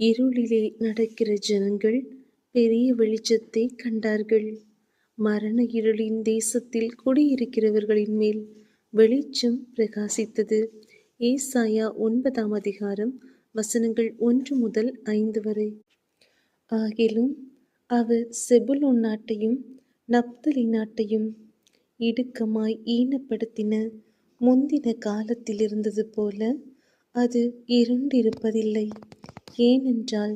இருளிலே நடக்கிற ஜனங்கள் பெரிய வெளிச்சத்தை கண்டார்கள். மரண இருளின் தேசத்தில் குடியிருக்கிறவர்களின் மேல் வெளிச்சம் பிரகாசித்தது. ஏசாயா 9ஆம் அதிகாரம் வசனங்கள் 1 முதல் 5 வரை. ஆகிலும் அவர் செபுலோன் நாட்டையும் நப்தலி நாட்டையும் இடுக்கமாய் ஈனப்படுத்தின முந்தின காலத்தில் இருந்தது போல அது இருண்டிருப்பதில்லை. ஏனென்றால்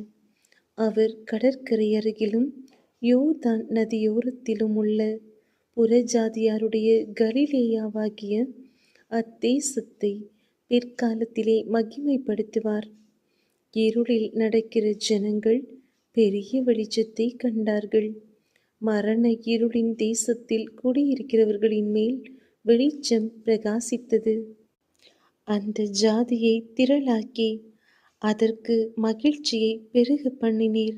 அவர் கடற்கரை அருகிலும் யோர்தான் நதியோரத்திலும் உள்ள புறஜாதியாருடைய கலிலேயாவாகிய அத்தேசத்தை பிற்காலத்திலே மகிமைப்படுத்துவார். இருளில் நடக்கிற ஜனங்கள் பெரிய வெளிச்சத்தை கண்டார்கள். மரண இருளின் தேசத்தில் குடியிருக்கிறவர்களின் மேல் வெளிச்சம் பிரகாசித்தது. அந்த ஜாதியை திரளாக்கி அதற்கு மகிழ்ச்சியை பெருக பண்ணினீர்.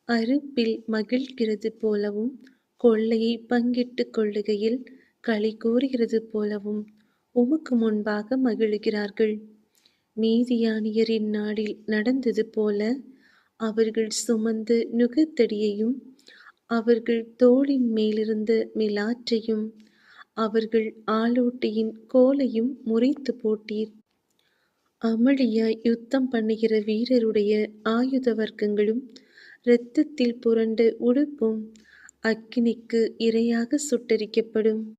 அறுப்பில் மகிழ்கிறது போலவும் கொள்ளையை பங்கிட்டு கொள்ளுகையில் களி கூறுகிறது போலவும் உமக்கு முன்பாக மகிழுகிறார்கள். மீதியானியரின் நாளில் நடந்தது போல அவர்கள் சுமந்த நுகத்தடியையும் அவர்கள் தோளின் மேலிருந்த மிலாற்றையும் அவர்கள் ஆளோட்டியின் கோலையும் முறித்து போட்டீர். அமளியாய் யுத்தம் பண்ணுகிற வீரருடைய ஆயுத வர்க்கங்களும் இரத்தத்தில் புரண்ட உடுப்பும் அக்கினிக்கு இரையாக சுட்டரிக்கப்படும்.